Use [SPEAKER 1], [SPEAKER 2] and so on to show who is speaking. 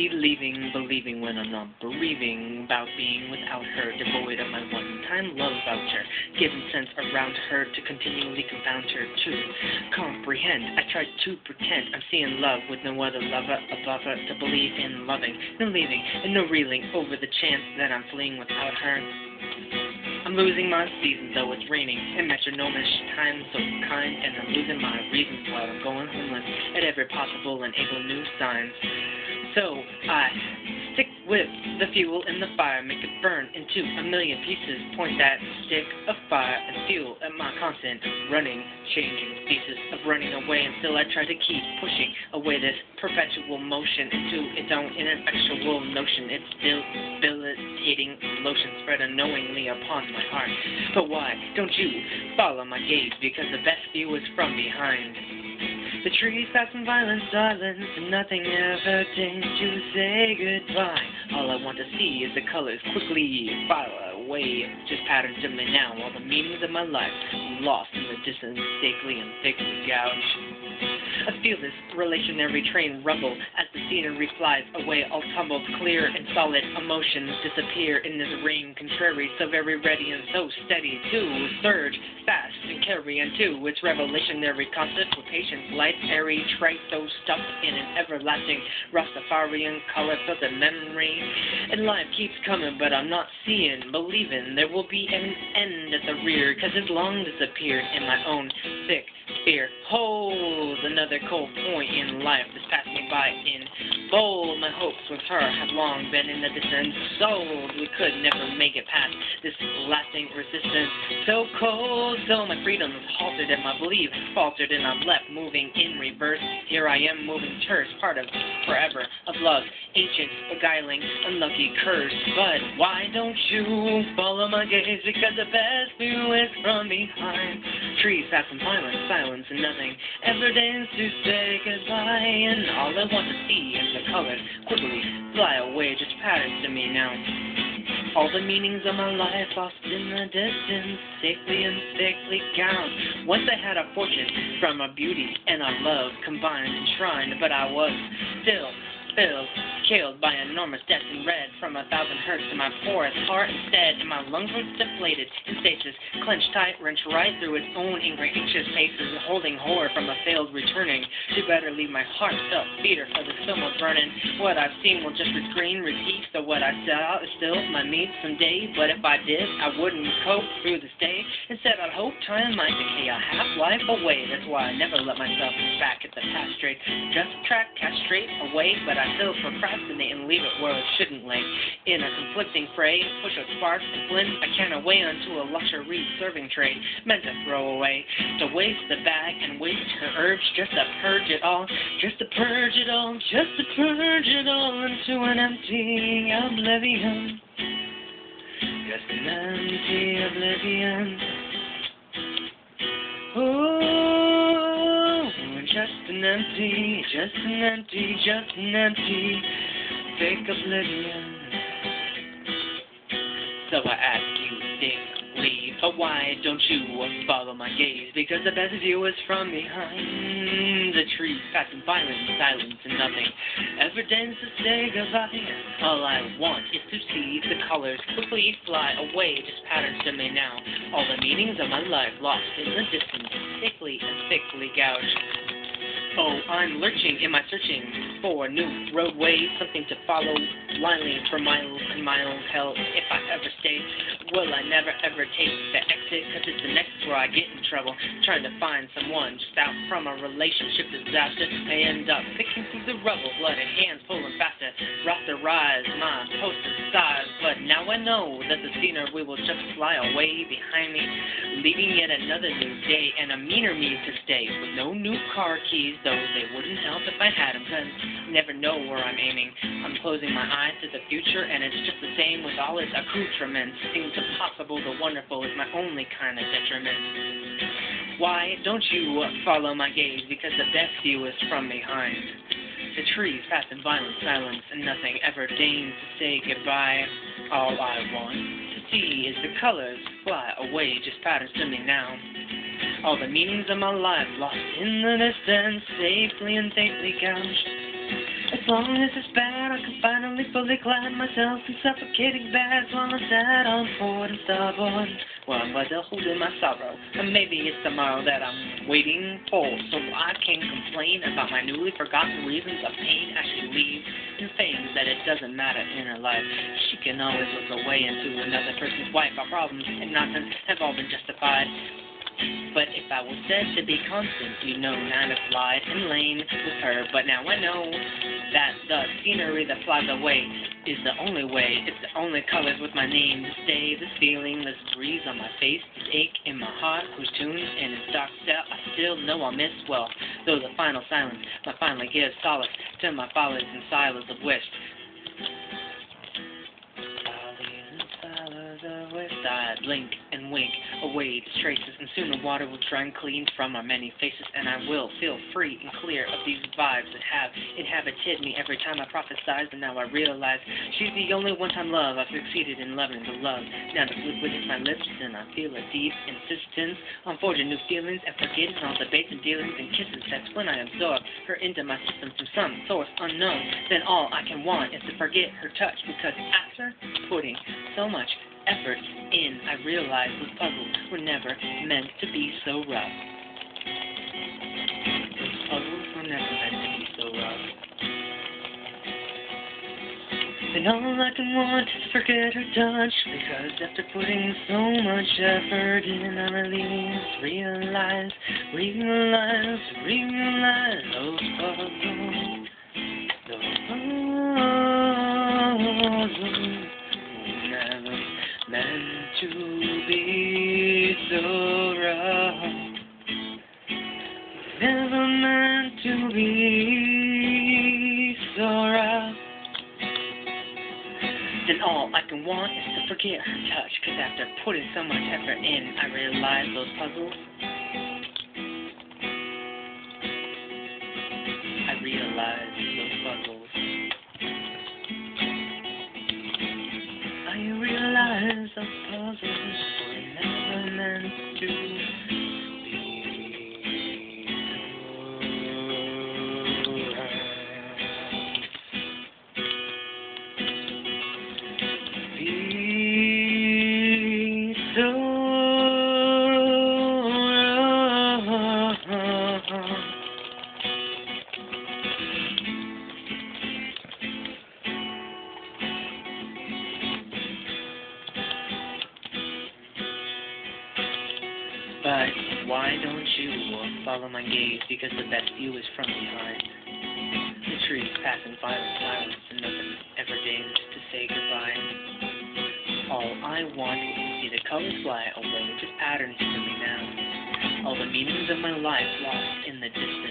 [SPEAKER 1] believing when I'm not bereaving about being without her, devoid of my one-time love voucher, giving sense around her to continually confound her to comprehend. I try to pretend I'm seeing love with no other lover above her, to believe in loving, no leaving, and no reeling over the chance that I'm fleeing without her. I'm losing my season, though it's raining, and metronomish time so kind, and I'm losing my reasons while I'm going homeless at every possible and able new signs. So I stick with the fuel in the fire, make it burn into a million pieces, point that stick of fire and fuel at my constant running, changing pieces of running away until I try to keep pushing away this perpetual motion into its own ineffectual notion. It's debilitating lotion spread unknowingly upon my heart. But why don't you follow my gaze? Because the best view is from behind. The trees pass in violent silence, and nothing ever deigns to say goodbye. All I want to see is the colors quickly file away, just patterns dimly now. All the meanings of my life lost in the distance, thickly and thickly gouged. I feel this relationary train rumble as the scenery flies away, all tumbled clear and solid. Emotions disappear in this rain contrary, so very ready and so steady to surge fast and carry into its revelationary concept with patience, light, airy, trite, so stuffed in an everlasting Rastafarian color filled in memory. And life keeps coming, but I'm not seeing, believing there will be an end at the rear, 'cause it's long disappeared in my own thick fear. Hold another cold point in life that's passed me by in bold. My hopes with her have long been in the distance, sold. We could never make it past this lasting resistance. So cold, so my freedom is halted and my belief faltered, and I'm left moving in reverse. Here I am moving terse, part of forever of love, ancient, beguiling, unlucky curse. But why don't you follow my gaze? Because the best view is from behind. Trees pass in silence, and nothing ever dares to say goodbye. And all I want to see is the colors quickly fly away, just patterns to me now. All the meanings of my life lost in the distance, safely and thickly gowned. Once I had a fortune from a beauty and a love combined, enshrined, but I was still filled, killed by enormous debts and red from 1,000 hurts in my porous heart instead, and my lungs were deflated in stasis, clenched tight, wrenched right through its own angry, anxious paces, holding horror from a failed returning. To better leave my heart felt fear for the film of burning. What I've seen will just screen repeat, so what I saw is still my need someday. But if I did, I wouldn't cope through this day. Instead, I'd hope time might decay a half-life away. That's why I never let myself back at the past straight. Just track, castrate away, but I still procrastinate and leave it where it shouldn't lay. In a conflicting fray, push a spark and flint I can away onto a luxury serving tray, meant to throw away, to waste the bag and waste her urge, just to purge it all, just to purge it all, just to purge it all into an empty oblivion. Just an empty oblivion. Oh, just an empty, fake oblivion. So I ask you thickly, but why don't you follow my gaze? Because the best view is from behind. The trees pass in violent silence, and nothing ever deigns to say goodbye. All I want is to see the colors quickly fly away, just patterns to me now. All the meanings of my life lost in the distance, thickly and thickly gouged. Oh, I'm lurching in my searching for new roadways, something to follow blindly for miles and miles. Hell, if I ever stay, will I never ever take the exit? 'Cause it's the next where I get in trouble, trying to find someone just out from a relationship disaster. I end up picking through the rubble, bloody hands pulling faster, rasterize my poster size. But now I know that the scenery will just fly away behind me, leaving yet another new day and a meaner me to stay, with no new car keys, though they wouldn't help if I had them, 'cause I never know where I'm aiming. I'm closing my eyes to the future, and it's just the same with all its accoutrements. Seems impossible, the wonderful is my only kind of detriment. Why don't you follow my gaze? Because the best view is from behind. The trees pass in violent silence, and nothing ever deigns to say goodbye. All I want to see is the colors fly away, just patterns to me now. All the meanings of my life lost in the distance, safely and safely gouged. I As long as it's bad, I can finally fully glad myself in suffocating bags while I'm sad, I'm bored and stubborn. Well, I'm glad to hold in my sorrow, and maybe it's tomorrow that I'm waiting for, so I can complain about my newly forgotten reasons of pain as she leaves and feigns that it doesn't matter in her life. She can always look away into another person's wife. Our problems and nonsense have all been justified. But if I was said to be constant, you know, I'd have lied and lain with her. But now I know that the scenery that flies away is the only way. It's the only colors with my name to stay. This feeling, this breeze on my face, this ache in my heart, whose tunes in its dark cell I still know I'll miss. Well, though the final silence might finally give solace to my follies and silos of wish. I blink and wink away its traces, and soon the water will dry and clean from our many faces, and I will feel free and clear of these vibes that have inhabited me every time I prophesied. And now I realize she's the only one-time love I've succeeded in loving. The love now the liquid hits my lips, and I feel a deep insistence on forging new feelings and forgetting all debates and dealings and kisses. That's when I absorb her into my system from some source unknown. Then all I can want is to forget her touch, because after putting so much effort in, I realized those puzzles were never meant to be so rough. Those puzzles were never meant to be so rough. And all I can want is forget her touch, because after putting so much effort in, I realize those puzzles, never meant to be so rough. Never meant to be so rough. Then all I can want is to forget her touch, cause after putting so much effort in, I realize those puzzles. I realize those puzzles. I realize those puzzles were never meant to be so rough. But why don't you follow my gaze? Because the best view is from behind. The trees passing by in silence, and nothing ever deigns to say goodbye. All I want is to see the colors fly away, just patterns to me now. All the meanings of my life lost in the distance.